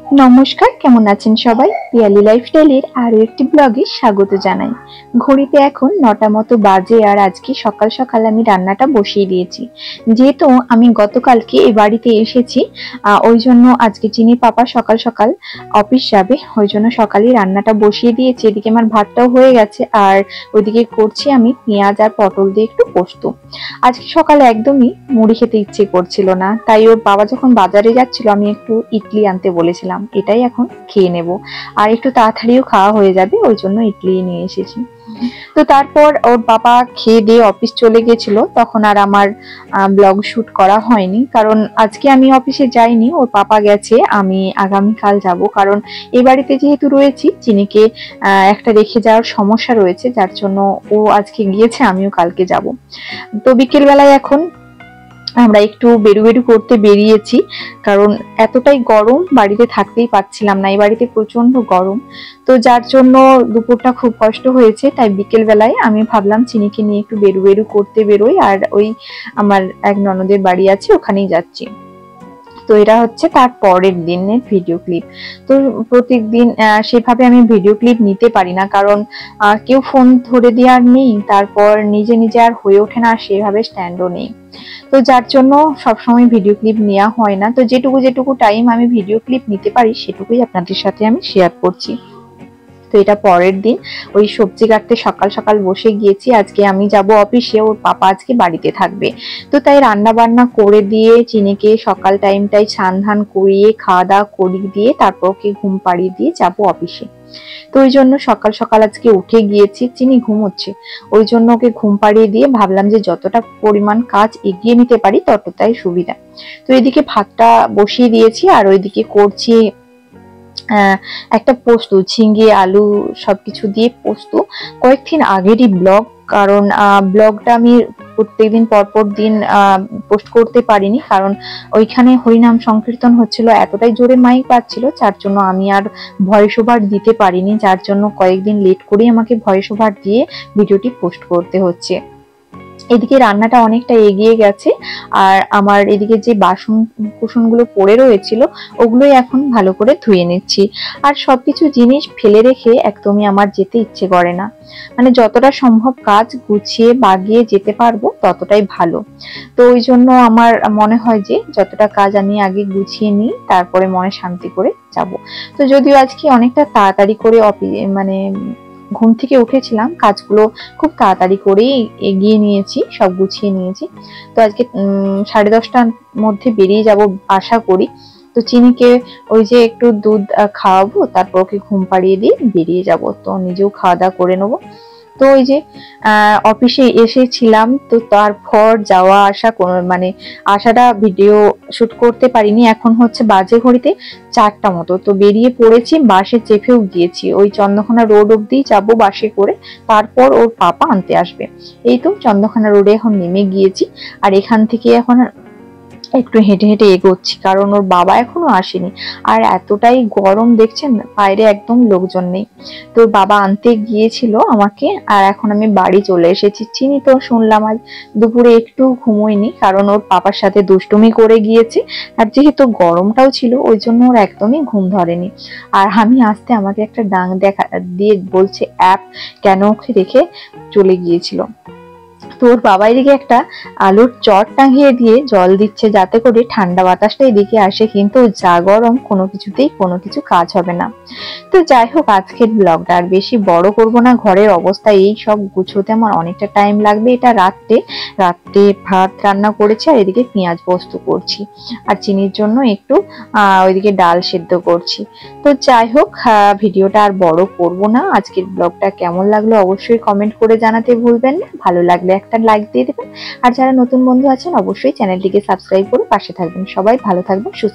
নমস্কার, কেমন আছেন সবাই? পিয়ালি লাইফস্টাইলের আরো একটি ব্লগে স্বাগত জানাই। ঘড়িতে এখন 9টা মতো বাজে আর আজকে সকাল সকাল আমি রান্নাটা বসিয়ে দিয়েছি। যেহেতু আমি গতকালকে এই বাড়িতে এসেছি, ওই জন্য আজকে চিনি পাপা সকাল সকাল অফিস যাবে, ওই জন্য সকালেই রান্নাটা বসিয়ে দিয়েছি। এদিকে আমার ভাতটাও হয়ে গেছে আর ওইদিকে করছি আমি পেঁয়াজ আর পটল দিয়ে একটু পোস্ত। আজকে সকালে একদমই মুড়ি খেতে ইচ্ছে করছিল না, তাই ওর বাবা যখন বাজারে যাচ্ছিল আমি একটু ইডলি আনতে বলেছিলাম, এটাই এখন খেয়ে নেব আর একটু তাড়াতাড়িও খাওয়া হয়ে যাবে, ওই জন্য ইডলি নিয়ে এসেছি। তো তারপর ওর বাবা খেয়ে দিয়ে অফিস চলে গেছিল, তখন আর আমার ব্লগ শুট করা হয়নি, কারণ আজকে আমি অফিসে যাইনি, ওর পাপা গেছে, আমি আগামীকাল যাব। কারণ এই বাড়িতে যেহেতু রয়েছি, চিনিকে একটা রেখে যাওয়ার সমস্যা রয়েছে, যার জন্য ও আজকে গিয়েছে, আমিও কালকে যাব। তো বিকেল বেলায় এখন আমরা একটু বেরু করতে বেরিয়েছি, কারণ এতটাই গরম, বাড়িতে থাকতেই পারছিলাম না, এই বাড়িতে প্রচন্ড গরম। তো যার জন্য দুপুরটা খুব কষ্ট হয়েছে, তাই বিকেল বেলায় আমি ভাবলাম চিনিকে নিয়ে একটু বেরু করতে বেরোই, আর ওই আমার এক ননদের বাড়ি আছে, ওখানেই যাচ্ছি। তো এটা হচ্ছে তার পরের দিনের ভিডিও ক্লিপ। তো প্রত্যেকদিন সেভাবে আমি ভিডিও ক্লিপ নিতে পারি না, কারণ কেউ ফোন ধরে দেওয়ার নেই, তারপর নিজে নিজে আর হয়ে ওঠে না, সেভাবে স্ট্যান্ডও নেই। তো যার জন্য সবসময় ভিডিও ক্লিপ নেওয়া হয় না। তো যেটুকু টাইম আমি ভিডিও ক্লিপ নিতে পারি সেটুকুই আপনাদের সাথে আমি শেয়ার করছি। তো এটা পরের দিন, ওই সবজি কাটতে সকাল সকাল বসে গিয়েছি। আজকে আমি যাব অফিসে, ওর পাপা আজকে বাড়িতে থাকবে, তো তাই রান্না বান্না করে দিয়ে চিনিকে সকাল টাইমটাই স্নান ধান করিয়ে খাওয়া দাওয়া করিয়ে দিয়ে তারপর ওকে ঘুম পাড়িয়ে দিয়ে যাব অফিসে। তো ওই জন্য সকাল সকাল আজকে উঠে গিয়েছি, চিনি ঘুমোচ্ছে, ওই জন্য ওকে ঘুম পাড়িয়ে দিয়ে ভাবলাম যে যতটা পরিমাণ কাজ এগিয়ে নিতে পারি ততটাই সুবিধা। তো এদিকে ভাতটা বসিয়ে দিয়েছি আর ওইদিকে করছি একটা পোস্ত, ঝিঙ্গে আলু সবকিছু দিয়ে পোস্ত। কয়েকদিন আগেরই ব্লগ, কারণ ব্লগটা আমি প্রত্যেকদিন পরপর দিন পোস্ট করতে পারিনি, কারণ ওইখানে হরিনাম সংকীর্তন হচ্ছিল, এতটাই জোরে মাইক পাচ্ছিল, যার জন্য আমি আর ভয়েস ওভার দিতে পারিনি, যার জন্য কয়েকদিন লেট করেই আমাকে ভয়েস ওভার দিয়ে ভিডিওটি পোস্ট করতে হচ্ছে। এদিকে রান্নাটা অনেকটা এগিয়ে গেছে, আর আমার এদিকে যে বাসন কুসনগুলো পড়ে রয়েছিল ওগুলোই এখন ভালো করে ধুয়ে নিচ্ছি। আর সবকিছু জিনিস ফেলে রেখে একদমই আমার যেতে ইচ্ছে করে না, মানে যতটা সম্ভব কাজ গুছিয়ে বাগিয়ে যেতে পারবো ততটাই ভালো। তো ওই জন্য আমার মনে হয় যে যতটা কাজ আমি আগে গুছিয়ে নিই, তারপরে মনে শান্তি করে যাব। তো যদিও আজকে অনেকটা তাড়াতাড়ি করে মানে ঘুম থেকে উঠেছিলাম, কাজগুলো খুব তাড়াতাড়ি করেই এগিয়ে নিয়েছি, সব গুছিয়ে নিয়েছি। তো আজকে 10:30টার মধ্যে বেরিয়ে যাব আশা করি। তো চিনিকে ওই যে একটু দুধ খাওয়াবো, তারপর ওকে ঘুম পাড়িয়ে দিয়ে বেরিয়ে যাব, তো নিজেও খাওয়া দাওয়া করে নেবো। তো ওই যে অফিসে এসেছিলাম, তো তারপর যাওয়া আসা মানে আসাটা ভিডিও শুট করতে পারিনি। এখন হচ্ছে বাজে ঘড়িতে 4টা মতো, তো বেরিয়ে পড়েছি, বাসে চেপেও গিয়েছি, ওই চন্দ্রকোনা রোড অব্দি যাবো বাসে করে, তারপর ওর পাপা আনতে আসবে। এই তো চন্দ্রকোনা রোডে এখন নেমে গিয়েছি, আর এখান থেকে এখন একটু হেঁটে হেঁটে এগোচ্ছি, কারণ ওর বাবা এখনো আসেনি, আর এতটাই গরম দেখছেন, বাইরে একদম লোকজন নেই। তো বাবা আনতে গিয়েছিল আমাকে, আর এখন আমি বাড়ি চলে এসেছি। চিনি তো শুনলাম আজ দুপুরে একটু ঘুমোয়নি, কারণ ওর পাপার সাথে দুষ্টুমি করে গিয়েছে, আর যেহেতু গরমটাও ছিল ওই জন্য ওর একদমই ঘুম ধরেনি। আর আমি আসতে আমাকে একটা ডাং দেখা দিয়ে বলছে অ্যাপ কেন ওকে রেখে চলে গিয়েছিল। তো ওর বাবা এদিকে একটা আলুর চট টাঙিয়ে দিয়ে জল দিচ্ছে, যাতে করে ঠান্ডা বাতাসটা এদিকে আসে, কিন্তু যা গরম কোনো কিছুতেই কোনো কিছু কাজ হবে না। তো যাই হোক, আজকের ব্লগটা আর বেশি বড় করব না, ঘরের অবস্থা এই সব গুছোতে আমার অনেকটা টাইম লাগবে। এটা রাত্রে ভাত রান্না করেছি, আর এদিকে পেঁয়াজ পোস্ত করছি, আর চিনির জন্য একটু ওইদিকে ডাল সেদ্ধ করছি। তো যাই হোক, ভিডিওটা আর বড় করব না। আজকের ব্লগটা কেমন লাগলো অবশ্যই কমেন্ট করে জানাতে ভুলবেন না, ভালো লাগলে একটা লাইক দিয়ে দেবেন, আর যারা নতুন বন্ধু আছেন অবশ্যই চ্যানেলটিকে সাবস্ক্রাইব করে পাশে থাকবেন। সবাই ভালো থাকবেন, সুস্থ